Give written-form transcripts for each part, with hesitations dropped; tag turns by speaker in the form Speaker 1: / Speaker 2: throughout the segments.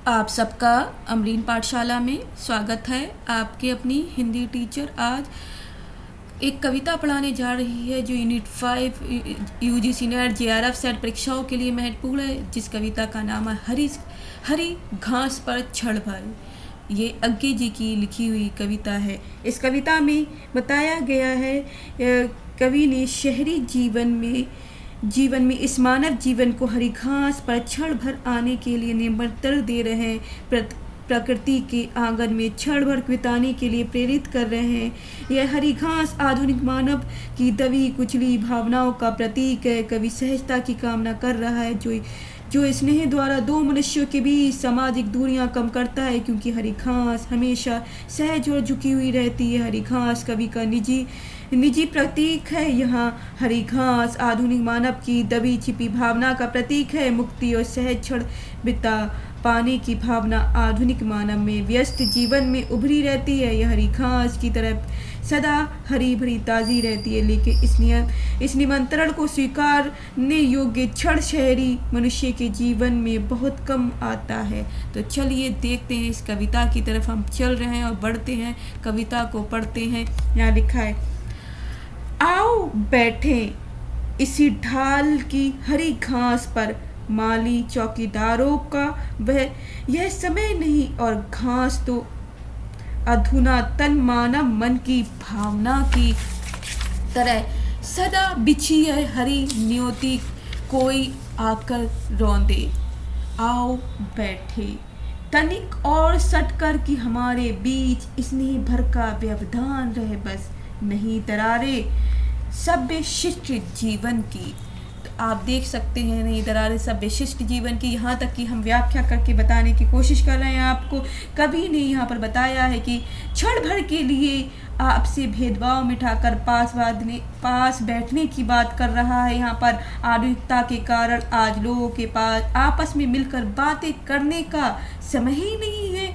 Speaker 1: आप सबका अमरीन पाठशाला में स्वागत है। आपके अपनी हिंदी टीचर आज एक कविता पढ़ाने जा रही है जो unit 5 UGC net JRF set परीक्षाओं के लिए महत्वपूर्ण है, जिस कविता का नाम है हरी घास पर क्षण भर। ये अज्ञे जी की लिखी हुई कविता है। इस कविता में बताया गया है कवि ने शहरी जीवन में इस मानव जीवन को हरी घास पर क्षण भर आने के लिए निमंत्रण दे रहे हैं, प्रकृति के आंगन में क्षण भर बिताने के लिए प्रेरित कर रहे हैं। यह हरी घास आधुनिक मानव की दबी कुचली भावनाओं का प्रतीक है। कवि सहजता की कामना कर रहा है जो स्नेह द्वारा दो मनुष्यों के बीच सामाजिक दूरियां कम करता है, क्योंकि हरी घास हमेशा सहज और झुकी हुई रहती है। हरी घास कवि का निजी प्रतीक है। यहाँ हरी घास आधुनिक मानव की दबी छिपी भावना का प्रतीक है। मुक्ति और सहज क्षण बिता पाने की भावना आधुनिक मानव में व्यस्त जीवन में उभरी रहती है। यह हरी घास की तरह सदा हरी भरी ताज़ी रहती है, लेकिन इस निमंत्रण को स्वीकारने योग्य क्षण शहरी मनुष्य के जीवन में बहुत कम आता है। तो चलिए देखते हैं, इस कविता की तरफ हम चल रहे हैं और बढ़ते हैं, कविता को पढ़ते हैं। यहाँ लिखा है, आओ बैठे इसी ढाल की हरी घास पर, माली चौकीदारों का यह समय नहीं, और घास तो अधुना तन मानव मन की भावना की तरह सदा बिछी है। हरी नियति कोई आकर रौंदे, आओ बैठे तनिक और सटकर कि हमारे बीच स्नेह भर का व्यवधान रहे, बस नहीं दरारे सभ्य शिष्ट जीवन की। तो आप देख सकते हैं, नहीं दरारे सभ्य शिष्ट जीवन की। यहाँ तक कि हम व्याख्या करके बताने की कोशिश कर रहे हैं आपको। कवि ने यहाँ पर बताया है कि क्षण भर के लिए आपसे भेदभाव मिटाकर पास बैठने की बात कर रहा है। यहाँ पर आधुनिकता के कारण आज लोगों के पास आपस में मिलकर बातें करने का समय ही नहीं है।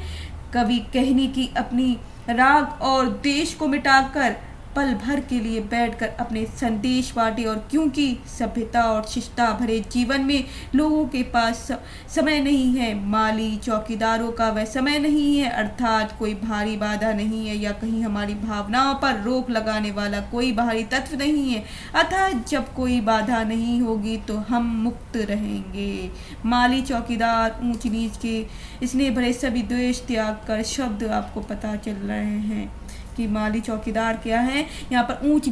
Speaker 1: कवि कहने की अपनी राग और देश को मिटाकर पल भर के लिए बैठकर अपने संदेश बांटे, और क्योंकि सभ्यता और शिष्टता भरे जीवन में लोगों के पास समय नहीं है, माली चौकीदारों का वह समय नहीं है, अर्थात कोई भारी बाधा नहीं है या कहीं हमारी भावनाओं पर रोक लगाने वाला कोई बाहरी तत्व नहीं है। अतः जब कोई बाधा नहीं होगी तो हम मुक्त रहेंगे। माली चौकीदार ऊंच नीच के स्नेह भरे सभी द्वेष त्याग कर, शब्द आपको पता चल रहे हैं कि माली चौकीदार क्या है। यहाँ पर ऊंच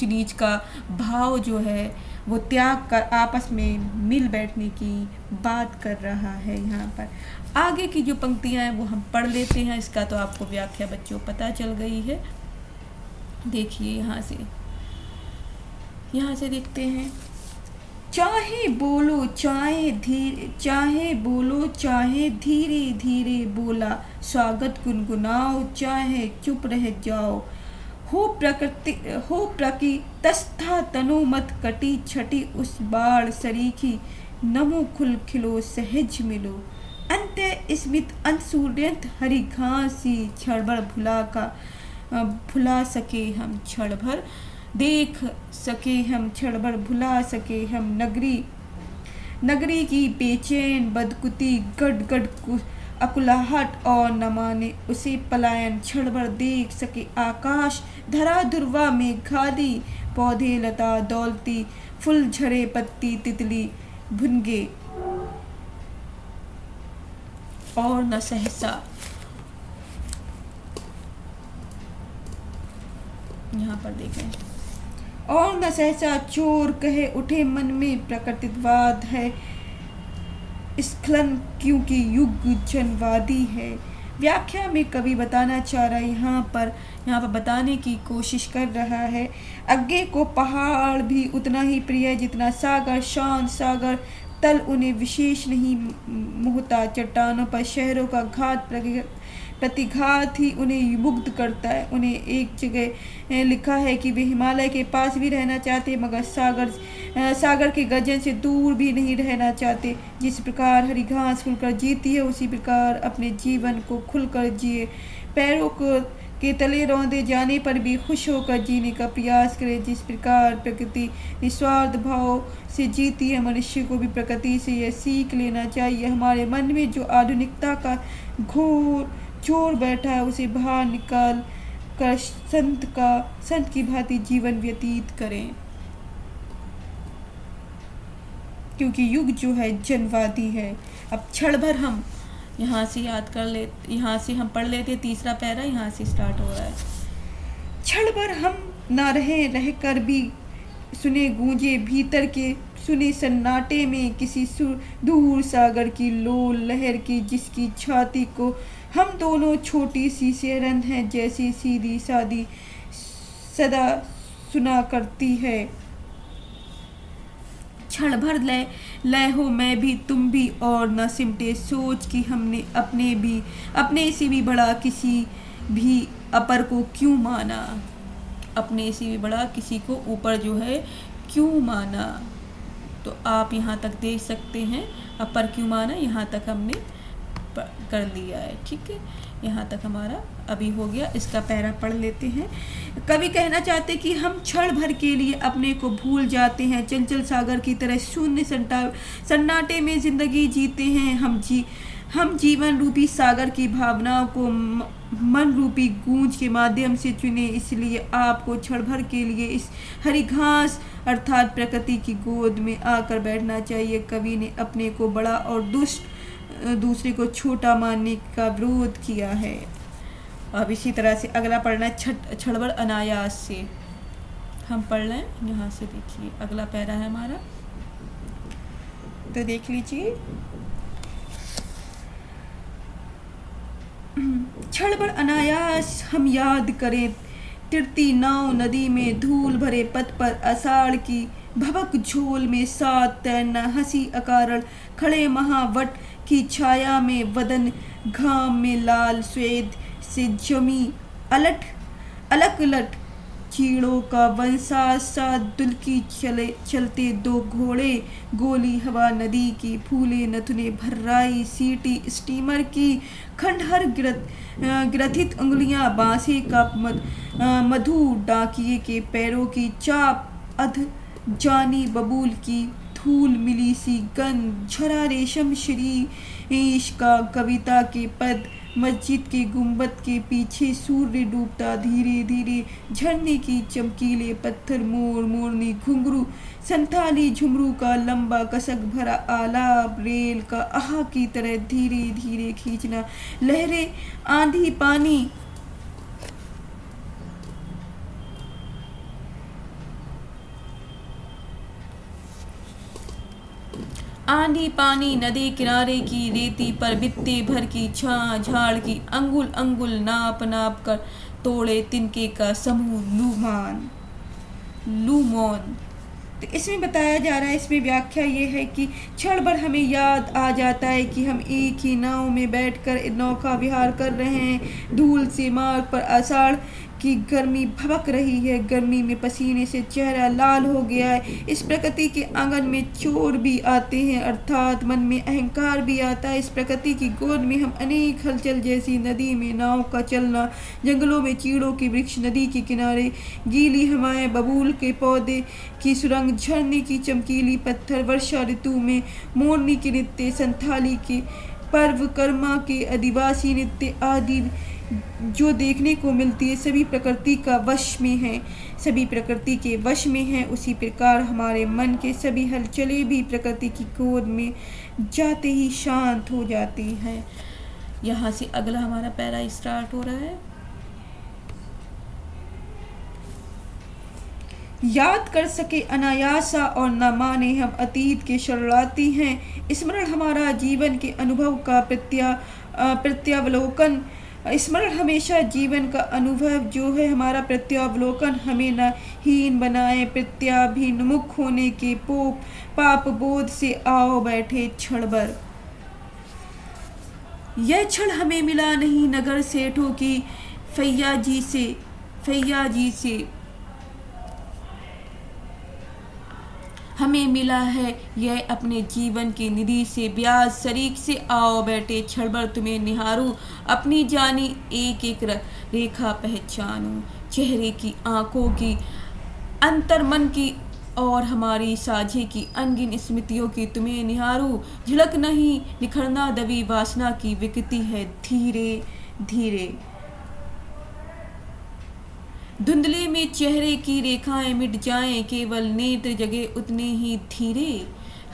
Speaker 1: नीच का भाव जो है वो त्याग कर आपस में मिल बैठने की बात कर रहा है। यहाँ पर आगे की जो पंक्तियाँ हैं वो हम पढ़ लेते हैं। इसका तो आपको व्याख्या बच्चों पता चल गई है। देखिए यहाँ से देखते हैं, चाहे बोलो चाहे धीरे धीरे बोला, स्वागत गुनगुनाओ चाहे चुप रह जाओ, हो प्रकृतिस्था तनो मत कटी छटी उस बाढ़ सरीखी, नमो खुल खिलो सहज मिलो, अंत स्मित अंशुर्यंत हरी घासी क्षण भर भुला सके हम क्षण भर, देख सके हम क्षण भर भुला सके हम नगरी की बेचैन बदकुती गड़ अकुलाहट, और न माने उसे पलायन क्षण भर देख सके आकाश धरा दुर्वा में घाली, पौधे लता दौलती फूल झरे पत्ती तितली भुनगे, और न सहसा। यहाँ पर देखें, और न सहसा चोर कहे उठे मन में, प्रकृतिवाद है स्खलन क्योंकि युग जनवादी है। व्याख्या में कवि बताना चाह रहा है, यहाँ पर बताने की कोशिश कर रहा है, अज्ञे को पहाड़ भी उतना ही प्रिय है जितना सागर, शांत सागर तल उन्हें विशेष नहीं मोहता, चट्टानों पर शहरों का प्रतिघात ही उन्हें मुग्ध करता है। उन्हें एक जगह लिखा है कि वे हिमालय के पास भी रहना चाहते, मगर सागर के गर्जन से दूर भी नहीं रहना चाहते। जिस प्रकार हरी घास खुलकर जीती है, उसी प्रकार अपने जीवन को खुलकर जिए। पैरों को के तले रौंदे जाने पर भी खुश होकर जीने का प्रयास करें। जिस प्रकार प्रकृति निस्वार्थ भाव से जीती है, मनुष्य को भी प्रकृति से यह सीख लेना चाहिए। हमारे मन में जो आधुनिकता का घोर जोर बैठा है, उसे बाहर निकाल कर संत की भांति जीवन व्यतीत करें, क्योंकि युग जो है जनवादी है। अब क्षण भर हम यहाँ से याद कर ले, यहाँ से हम पढ़ लेते, तीसरा पैरा यहाँ से स्टार्ट हो रहा है। क्षण भर हम ना रह कर भी सुने गूंजे भीतर के, सुने सन्नाटे में किसी दूर सागर की लोल लहर की, जिसकी छाती को हम दोनों छोटी सी सेरंद हैं जैसी सीधी सादी सदा सुना करती है। क्षण भर लय हो मैं भी तुम भी, और न सिमटे सोच कि हमने अपने से भी बड़ा किसी भी अपर को क्यों माना, अपने से भी बड़ा किसी को ऊपर जो है क्यों माना। तो आप यहाँ तक देख सकते हैं, अपर क्यों माना, यहाँ तक हमने कर लिया है। ठीक है, यहाँ तक हमारा अभी हो गया। इसका पैरा पढ़ लेते हैं। कवि कहना चाहते कि हम क्षण भर के लिए अपने को भूल जाते हैं, चंचल सागर की तरह शून्य सन्नाटे में जिंदगी जीते हैं। हम जीवन रूपी सागर की भावनाओं को मन रूपी गूंज के माध्यम से चुने। इसलिए आपको क्षण भर के लिए इस हरी घास अर्थात प्रकृति की गोद में आकर बैठना चाहिए। कवि ने अपने को बड़ा और दूसरे को छोटा मानने का विरोध किया है। अब इसी तरह से अगला पढ़ना है क्षण भर अनायास से। हम पढ़ लें, यहाँ से देखिए अगला पैरा है हमारा, तो देख लीजिए। क्षण भर अनायास हम याद करें, तिरती नाव नदी में धूल भरे पथ पर आषाढ़ की भवक झोल में साथ तैरना, हंसी अकारण खड़े महावट की छाया में, वदन घाम में लाल स्वेद से जमी अलग उलट चीड़ों का वंशा सा दुलकी चलते दो घोड़े, गोली हवा नदी की, फूले नथुने भर्राई सीटी स्टीमर की, खंडहर ग्रथित उंगलियां, बांसे का मधु डाकिए के पैरों की चाप, अध जानी बबूल की धूल मिली सी गंध, झरा रेशम शीरीष का कविता के पद, मस्जिद के गुंबद के पीछे सूर्य डूबता धीरे धीरे, झरने की चमकीले पत्थर, मोर मोरनी घुंघरू, संथाली झुमरू का लंबा कसक भरा आलाप, रेल का आहा की तरह धीरे धीरे खींचना, लहरें आंधी पानी, आंधी पानी, नदी किनारे की रेती पर बित्ते भर की झाड़ की, अंगुल अंगुल नाप नाप कर तोड़े तिनके का समूह लूमोन। तो इसमें बताया जा रहा है, इसमें व्याख्या ये है कि क्षण भर हमें याद आ जाता है कि हम एक ही नाव में बैठकर नौका विहार कर रहे हैं। धूल से मार्ग पर आषाढ़ की गर्मी भभक रही है, गर्मी में पसीने से चेहरा लाल हो गया है। इस प्रकृति के आंगन में चोर भी आते हैं, अर्थात मन में अहंकार भी आता है। इस प्रकृति की गोद में हम अनेक हलचल जैसी नदी में नाव का चलना, जंगलों में चीड़ों के वृक्ष, नदी के किनारे गीली हवाएं, बबूल के पौधे की सुरंग, झरने की चमकीली पत्थर, वर्षा ऋतु में मोरनी के नृत्य, संथाली के पर्व, कर्मा के आदिवासी नृत्य आदि जो देखने को मिलती है, सभी प्रकृति का वश में है, सभी प्रकृति के वश में है। उसी प्रकार हमारे मन के सभी हलचलें भी प्रकृति की गोद में जाते ही शांत हो जाती हैं। यहाँ से अगला हमारा पैरा स्टार्ट हो रहा है। याद कर सके अनायासा और न माने हम अतीत के शरणार्थी हैं। स्मरण हमारा जीवन के अनुभव का प्रत्यावलोकन, स्मरण हमेशा जीवन का अनुभव जो है हमारा प्रत्यावलोकन, हमें न हीन बनाए। प्रत्याभिमुख होने के पाप बोध से आओ बैठे क्षण भर। यह क्षण हमें मिला नहीं नगर सेठों की फैया जी से हमें मिला है यह अपने जीवन की निधि से ब्याज शरीक से। आओ बैठे क्षण भर तुम्हें निहारूं, अपनी जानी एक एक रेखा पहचानूं, चेहरे की, आंखों की, अंतर मन की और हमारी साझे की अनगिन स्मृतियों की तुम्हें निहारूं। झिड़क नहीं निखरना दबी वासना की विकृति है धीरे धीरे। धुंधले में चेहरे की रेखाएं मिट जाएं, केवल नेत्र जगे उतने ही धीरे।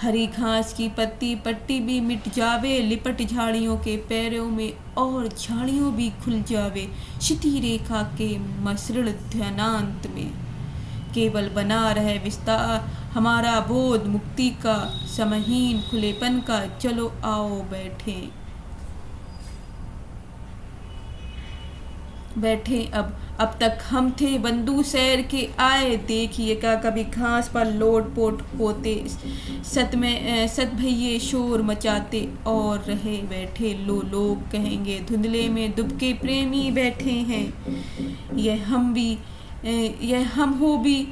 Speaker 1: हरी घास की पत्ती पट्टी भी मिट जावे, लिपट झाड़ियों के पैरों में और झाड़ियों भी खुल जावे। क्षिति रेखा के मसृण ध्यानांत में केवल बना रहे विस्तार हमारा बोध मुक्ति का, समहीन खुलेपन का। चलो आओ बैठे अब तक हम थे बंधु सैर के आए, देखिए क्या कभी घास पर लोट पोट होते, सत भैये शोर मचाते और रहे बैठे। लोग कहेंगे धुंधले में दुबके प्रेमी बैठे हैं। यह हम हो भी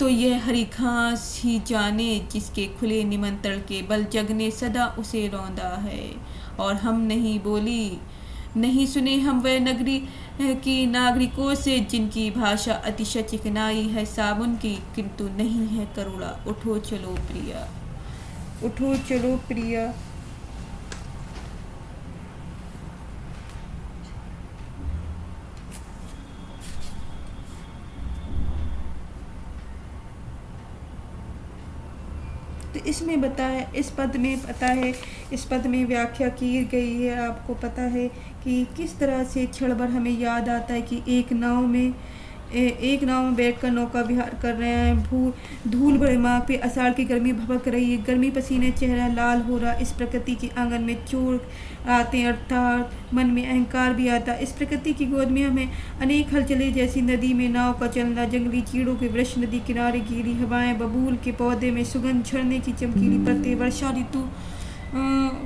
Speaker 1: तो यह हरी घास ही जाने, जिसके खुले निमंत्रण के बल जग ने सदा उसे रौंदा है। और हम नहीं बोली, नहीं सुने हम वह नगरी की नागरिकों से, जिनकी भाषा अतिशय चिकनाई है साबुन की, किंतु नहीं है करुणा। उठो चलो प्रिया, उठो चलो प्रिया। तो इसमें बताया, इस पद में पता है, इस पद में व्याख्या की गई है। आपको पता है कि किस तरह से क्षण भर हमें याद आता है कि एक नाव में बैठकर नौका विहार कर रहे हैं। धूल भरे मार्ग पे आषाढ़ की गर्मी भभक रही है, गर्मी पसीने चेहरा लाल हो रहा। इस प्रकृति के आंगन में चोर आते हैं, अर्थात मन में अहंकार भी आता। इस प्रकृति की गोद में हमें अनेक हलचलें, जैसी नदी में नाव का चलना, जंगली चीड़ों के वृक्ष, नदी किनारे गीली हवाएं, बबूल के पौधे में सुगंध, झरने की चमकीली परतें,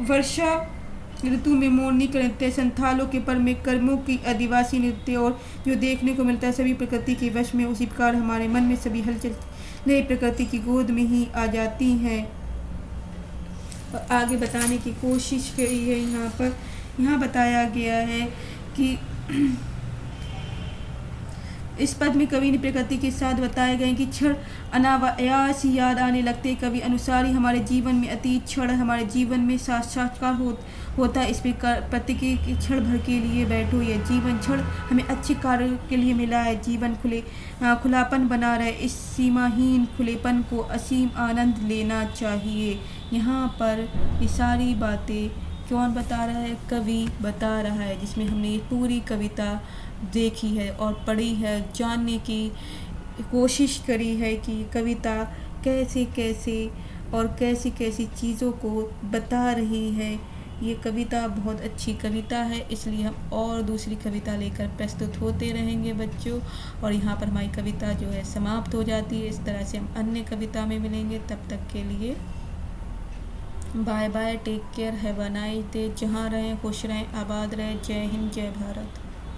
Speaker 1: वर्षा ऋतु में मोरनी का नृत्य, संथालों के पर में कर्मों की आदिवासी नृत्य, और जो देखने को मिलता है सभी प्रकृति के वश में। उसी प्रकार हमारे मन में सभी हलचल नई प्रकृति की गोद में ही आ जाती हैं। और आगे बताने की कोशिश करी है यहाँ बताया गया है कि इस पद में कवि ने प्रकृति के साथ बताए गए कि क्षण अनायास ही याद आने लगते। कवि अनुसार ही हमारे जीवन में अतीत क्षण हमारे जीवन में साक्षात्कार होता है। इस प्रकृति के क्षण भर के लिए बैठो, यह जीवन क्षण हमें अच्छे कार्य के लिए मिला है। जीवन खुलापन बना रहे, इस सीमाहीन खुलेपन को असीम आनंद लेना चाहिए। यहाँ पर ये सारी बातें कौन बता रहा है? कवि बता रहा है, जिसमें हमने ये पूरी कविता देखी है और पढ़ी है, जानने की कोशिश करी है कि कविता कैसे कैसे और कैसी कैसी चीज़ों को बता रही है। ये कविता बहुत अच्छी कविता है, इसलिए हम और दूसरी कविता लेकर प्रस्तुत होते रहेंगे बच्चों। और यहाँ पर हमारी कविता जो है समाप्त हो जाती है। इस तरह से हम अन्य कविता में मिलेंगे। तब तक के लिए bye bye, take care, have a nice day. जहाँ रहें खुश रहें, आबाद रहें। जय हिंद, जय भारत।